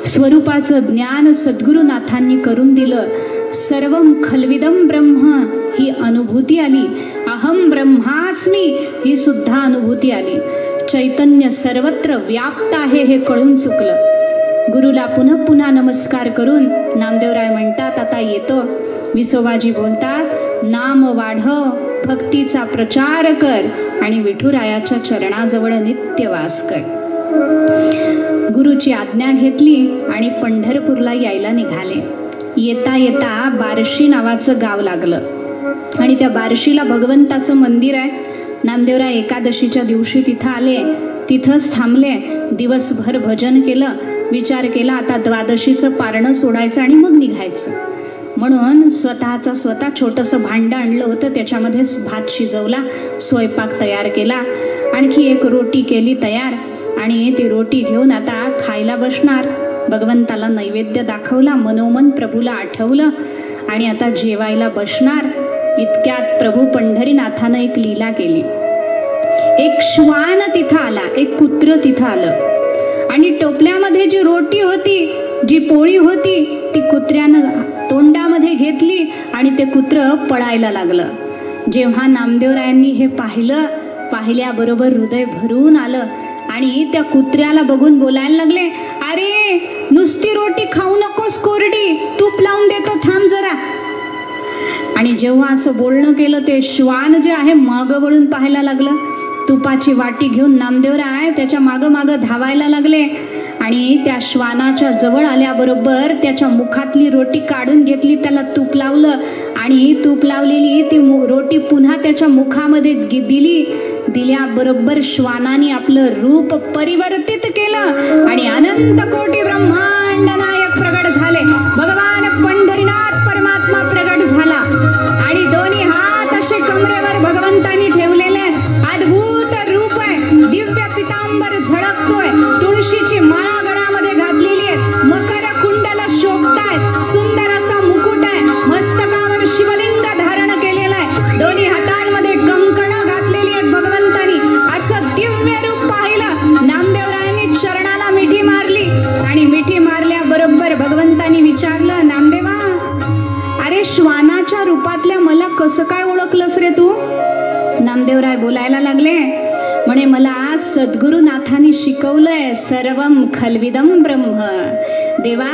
स्वरूपाचं ज्ञान सद्गुरुनाथांनी करून दिलं. सर्वं खल्विदं ब्रह्म ही अनुभूती आली. अहम ब्रह्मास्मी ही सुद्धा अनुभूती आली. चैतन्य सर्वत्र व्याप्त आहे हे कळून चुकलं. गुरुला पुन्हा पुन्हा नमस्कार करून नामदेवराय म्हणतात, आता येतो. विसोबाजी बोलतात, नाम वाढव, भक्तीचा प्रचार कर आणि विठुरायाच्या चरणाजवळ नित्य वास कर. गुरुची आज्ञा घेतली आणि पंढरपूरला यायला निघाले. येता येता बार्शी नावाचं गाव लागलं आणि त्या बार्शीला भगवंताचं मंदिर आहे. नामदेवराय एकादशीच्या दिवशी तिथं आले, तिथंच थांबले. दिवसभर भजन केलं. विचार केला आता द्वादशीचं पारणं सोडायचं आणि मग निघायचं. म्हणून स्वतः छोटंसं भांडं आणलं होतं, त्याच्यामध्ये भात शिजवला, स्वयंपाक तयार केला, आणखी एक रोटी केली तयार आणि ती रोटी घेऊन आता खायला बसणार. भगवंताला नैवेद्य दाखवला, मनोमन प्रभूला आठवलं आणि आता जेवायला बसणार. इतक्यात प्रभू पंढरीनाथानं एक लीला केली. एक श्वान तिथं आला, एक कुत्र तिथं आलं आणि टोपल्यामध्ये जी रोटी होती, जी पोळी होती, ती कुत्र्यानं तोंडामध्ये घेतली आणि ते कुत्र पळायला लागलं. जेव्हा नामदेवरायांनी हे पाहिल्याबरोबर हृदय भरून आलं आणि त्या कुत्र्याला बघून बोलायला लागले, अरे नुसती रोटी खाऊ नकोस, कोरडी तूप लावून देतो, थांब जरा. आणि जेव्हा असं बोलणं केलं ते श्वान जे आहे मागं वळून पाहायला लागलं. तुपाची वाटी घेऊन नामदेवराय त्याच्या मागं धावायला लागले आणि त्या श्वानाच्या जवळ आल्याबरोबर त्याच्या मुखातली रोटी काढून घेतली, त्याला तूप लावलं आणि तूप लावलेली ती रोटी पुन्हा त्याच्या मुखामध्ये दिल्याबरोबर श्वानाने आपलं रूप परिवर्तित केलं आणि अनंत कोटी ब्रह्मांड नायक प्रगट झाले. भगवान पंढरीनाथ परमात्मा प्रगट झाला आणि दोन्ही हात असे कमरेवर भगवंतांनी ठेवलेले. अद्भुत रूप आहे, दिव्य पितांबर झळकतोय, तुळशीची माळा गळ्यामध्ये घातलेली आहे, मकर कुंडला शोभतायत, सुंदर असा मुकुट आहे, मस्तकावर शिवलिंग धारण केलेला आहे, दोन्ही हातांमध्ये कंकणं घातलेली आहेत भगवंतांनी. असं दिव्य रूप पाहिलं. नामदेवरायांनी चरणाला मिठी मारली आणि मिठी मारल्याबरोबर भगवंतांनी विचारलं, नामदेवा अरे श्वानाच्या रूपातल्या मला कसं काय ओळखलंस रे तू? नामदेवराय बोलायला लागले, म्हणे मला सद्गुरुनाथांनी शिकवलंय, सर्वं खल्विदं ब्रह्म. देवा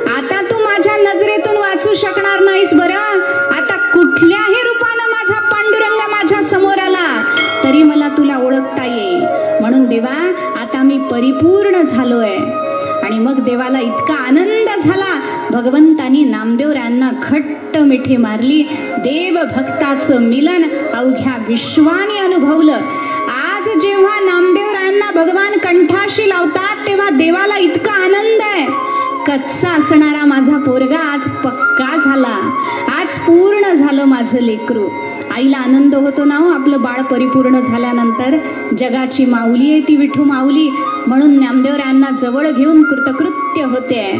आता तू माझ्या नजरेतून वाचू शकणार नाहीस बरं. आता कुठल्याही रूपानं माझा पांडुरंग माझ्या समोर आला तरी मला तुला ओळखता येईल. म्हणून देवा आता मी परिपूर्ण झालोय. आणि मग देवाला इतका आनंद झाला, भगवंतांनी नामदेवरायांना घट्ट मिठी मारली. देव भक्ताचं मिलन अवघ्या विश्वाने अनुभवलं. आज जेव्हा नामदेवरायांना भगवान कंठाशी लावतात तेव्हा देवाला इतका आनंद आहे. कच्चा असणारा माझा पोरगा आज पक्का झाला, आज पूर्ण झालं माझं लेकरू. आईला आनंद होतो ना हो आपलं बाळ परिपूर्ण झाल्यानंतर. जगाची माऊली आहे ती विठू माऊली, म्हणून नामदेवरायांना जवळ घेऊन कृतकृत्य होते.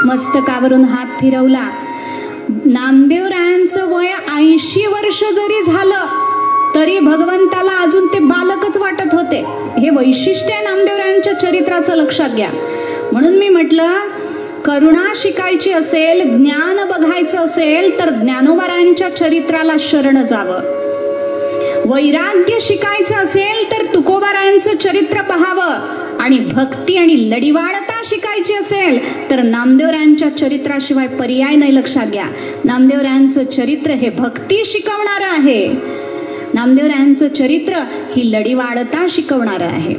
मस्तकावरून हात फिरवला. नामदेवरायांचं वय 80 वर्ष जरी झालं तरी भगवंताला अजून ते बालकच वाटत होते. हे वैशिष्ट्य आहे नामदेवरायांच्या चरित्राचं, लक्षात घ्या. म्हणून मी म्हटलं, करुणा शिकायची असेल, ज्ञान बघायचं असेल तर ज्ञानोबारायांच्या चरित्राला शरण जावं. वैराग्य शिकायचं असेल तर तुकोबारायांचं चरित्र पाहावं आणि भक्ती आणि लढीवाळता शिकायची असेल तर नामदेवरायांच्या चरित्राशिवाय पर्याय नाही. लक्षात घ्या, नामदेवरायांचं चरित्र हे भक्ती शिकवणारं आहे. नामदेवरायांचं चरित्र ही लढीवाळता शिकवणारं आहे.